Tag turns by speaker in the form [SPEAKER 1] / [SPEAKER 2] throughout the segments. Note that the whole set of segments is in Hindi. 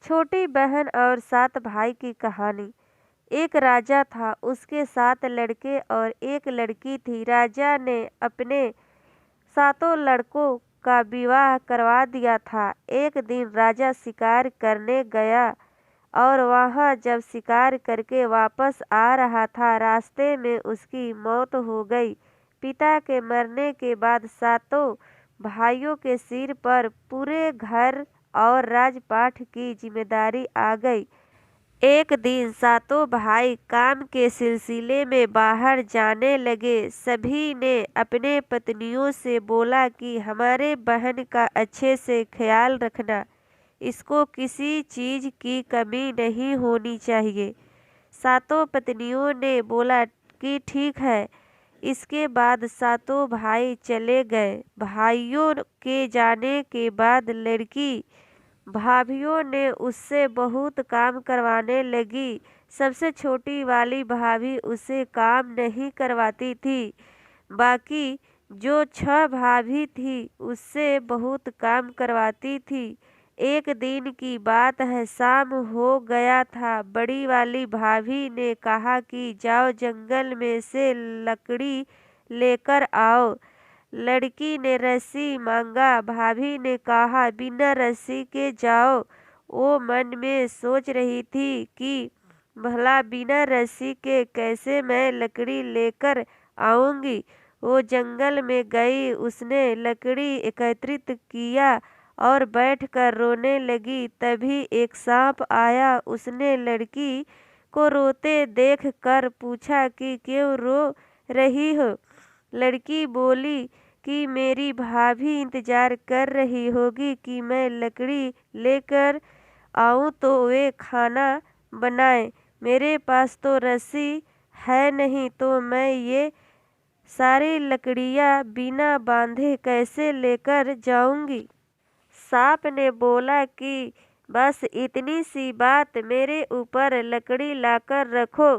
[SPEAKER 1] छोटी बहन और 7 भाई की कहानी। एक राजा था, उसके 7 लड़के और एक लड़की थी। राजा ने अपने सातों लड़कों का विवाह करवा दिया था। एक दिन राजा शिकार करने गया और वहां जब शिकार करके वापस आ रहा था, रास्ते में उसकी मौत हो गई। पिता के मरने के बाद सातों भाइयों के सिर पर पूरे घर और राजपाट की जिम्मेदारी आ गई। एक दिन सातों भाई काम के सिलसिले में बाहर जाने लगे। सभी ने अपने पत्नियों से बोला कि हमारे बहन का अच्छे से ख्याल रखना, इसको किसी चीज की कमी नहीं होनी चाहिए। सातों पत्नियों ने बोला कि ठीक है। इसके बाद सातों भाई चले गए। भाइयों के जाने के बाद लड़की भाभियों ने उससे बहुत काम करवाने लगी। सबसे छोटी वाली भाभी उसे काम नहीं करवाती थी। बाकी जो 6 भाभी थी उससे बहुत काम करवाती थी। एक दिन की बात है, शाम हो गया था। बड़ी वाली भाभी ने कहा कि जाओ जंगल में से लकड़ी लेकर आओ। लड़की ने रस्सी मांगा। भाभी ने कहा बिना रस्सी के जाओ। वो मन में सोच रही थी कि भला बिना रस्सी के कैसे मैं लकड़ी लेकर आऊंगी। वो जंगल में गई, उसने लकड़ी एकत्रित किया और बैठकर रोने लगी। तभी एक सांप आया। उसने लड़की को रोते देख कर पूछा कि क्यों रो रही हो। लड़की बोली कि मेरी भाभी इंतजार कर रही होगी कि मैं लकड़ी लेकर आऊं तो वे खाना बनाए। मेरे पास तो रस्सी है नहीं, तो मैं ये सारी लकड़ियां बिना बांधे कैसे लेकर जाऊंगी। सांप ने बोला कि बस इतनी सी बात, मेरे ऊपर लकड़ी लाकर रखो।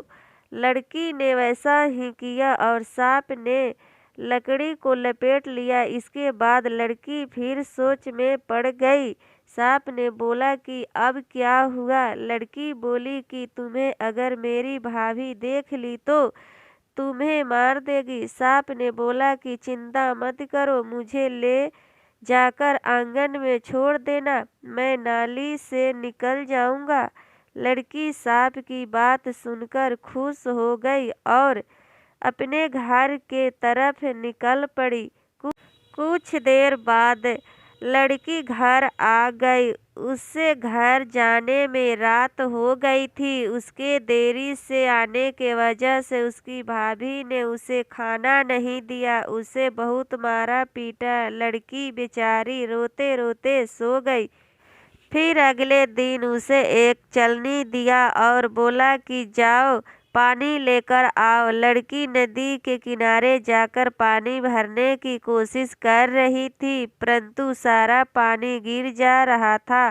[SPEAKER 1] लड़की ने वैसा ही किया और सांप ने लकड़ी को लपेट लिया। इसके बाद लड़की फिर सोच में पड़ गई। सांप ने बोला कि अब क्या हुआ। लड़की बोली कि तुम्हें अगर मेरी भाभी देख ली तो तुम्हें मार देगी। सांप ने बोला कि चिंता मत करो, मुझे ले जाकर आंगन में छोड़ देना, मैं नाली से निकल जाऊंगा। लड़की सांप की बात सुनकर खुश हो गई और अपने घर के तरफ निकल पड़ी। कुछ देर बाद लड़की घर आ गई। उससे घर जाने में रात हो गई थी। उसके देरी से आने के वजह से उसकी भाभी ने उसे खाना नहीं दिया, उसे बहुत मारा पीटा। लड़की बेचारी रोते रोते सो गई। फिर अगले दिन उसे एक चलनी दिया और बोला कि जाओ पानी लेकर आओ। लड़की नदी के किनारे जाकर पानी भरने की कोशिश कर रही थी, परंतु सारा पानी गिर जा रहा था।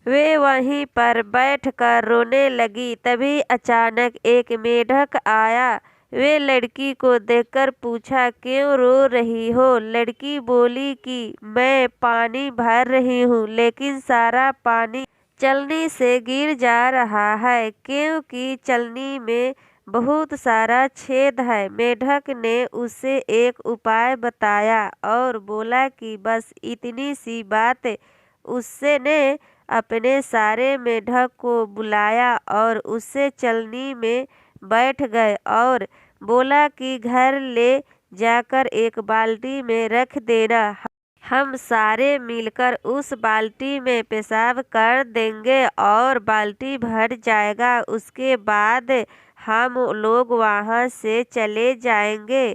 [SPEAKER 1] वे वहीं पर बैठकर रोने लगी। तभी अचानक एक मेढक आया। वे लड़की को देखकर पूछा क्यों रो रही हो। लड़की बोली कि मैं पानी भर रही हूँ, लेकिन सारा पानी चलनी से गिर जा रहा है, क्योंकि चलनी में बहुत सारा छेद है। मेढक ने उसे एक उपाय बताया और बोला कि बस इतनी सी बात। उसने अपने सारे मेढक को बुलाया और उससे चलनी में बैठ गए और बोला कि घर ले जाकर एक बाल्टी में रख देना। हम सारे मिलकर उस बाल्टी में पेशाब कर देंगे और बाल्टी भर जाएगा। उसके बाद हम लोग वहां से चले जाएंगे।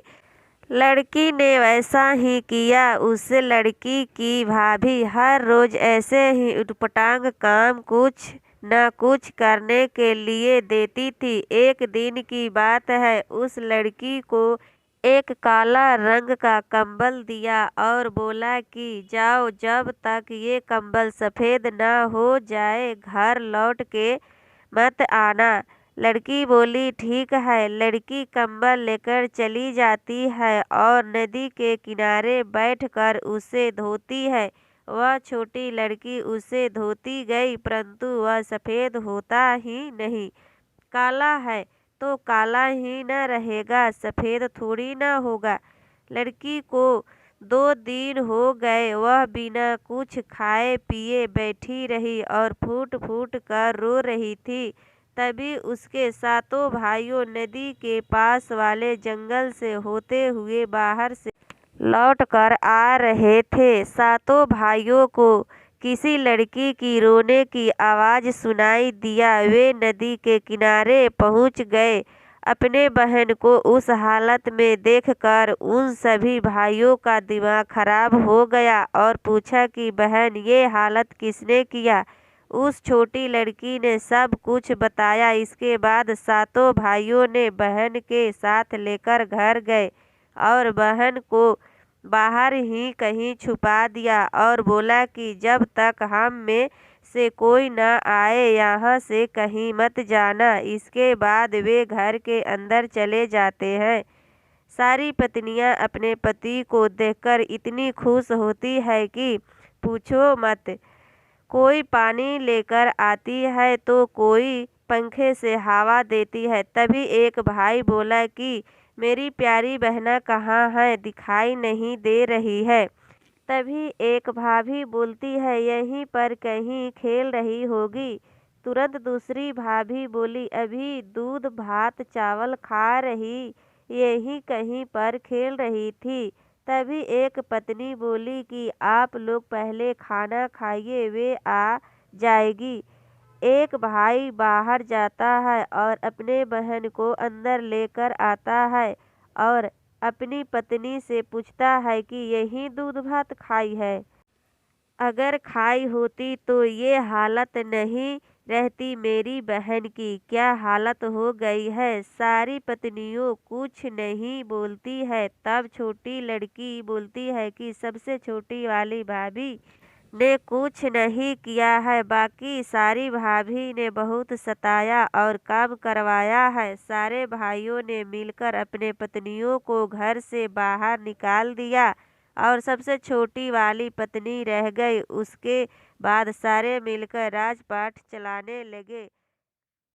[SPEAKER 1] लड़की ने वैसा ही किया। उस लड़की की भाभी हर रोज ऐसे ही उटपटांग काम कुछ न कुछ करने के लिए देती थी। एक दिन की बात है, उस लड़की को एक काला रंग का कंबल दिया और बोला कि जाओ, जब तक ये कंबल सफ़ेद न हो जाए घर लौट के मत आना। लड़की बोली ठीक है। लड़की कंबल लेकर चली जाती है और नदी के किनारे बैठकर उसे धोती है। वह छोटी लड़की उसे धोती गई, परंतु वह सफ़ेद होता ही नहीं। काला है तो काला ही न रहेगा, सफ़ेद थोड़ी न होगा। लड़की को 2 दिन हो गए, वह बिना कुछ खाए पिए बैठी रही और फूट फूट कर रो रही थी। तभी उसके सातों भाइयों नदी के पास वाले जंगल से होते हुए बाहर से लौट कर आ रहे थे। सातों भाइयों को किसी लड़की की रोने की आवाज़ सुनाई दिया। वे नदी के किनारे पहुंच गए। अपने बहन को उस हालत में देखकर उन सभी भाइयों का दिमाग खराब हो गया और पूछा कि बहन, ये हालत किसने किया। उस छोटी लड़की ने सब कुछ बताया। इसके बाद सातों भाइयों ने बहन के साथ लेकर घर गए और बहन को बाहर ही कहीं छुपा दिया और बोला कि जब तक हम में से कोई न आए यहाँ से कहीं मत जाना। इसके बाद वे घर के अंदर चले जाते हैं। सारी पत्नियां अपने पति को देखकर इतनी खुश होती है कि पूछो मत। कोई पानी लेकर आती है तो कोई पंखे से हवा देती है। तभी एक भाई बोला कि मेरी प्यारी बहना कहाँ है, दिखाई नहीं दे रही है। तभी एक भाभी बोलती है, यहीं पर कहीं खेल रही होगी। तुरंत दूसरी भाभी बोली, अभी दूध भात चावल खा रही, यहीं कहीं पर खेल रही थी। तभी एक पत्नी बोली कि आप लोग पहले खाना खाइए, वे आ जाएगी। एक भाई बाहर जाता है और अपने बहन को अंदर लेकर आता है और अपनी पत्नी से पूछता है कि यही दूध भात खाई है। अगर खाई होती तो ये हालत नहीं रहती मेरी बहन की। क्या हालत हो गई है। सारी पत्नियों कुछ नहीं बोलती है। तब छोटी लड़की बोलती है कि सबसे छोटी वाली भाभी ने कुछ नहीं किया है, बाकी सारी भाभी ने बहुत सताया और काम करवाया है। सारे भाइयों ने मिलकर अपने पत्नियों को घर से बाहर निकाल दिया और सबसे छोटी वाली पत्नी रह गई। उसके बाद सारे मिलकर राजपाट चलाने लगे।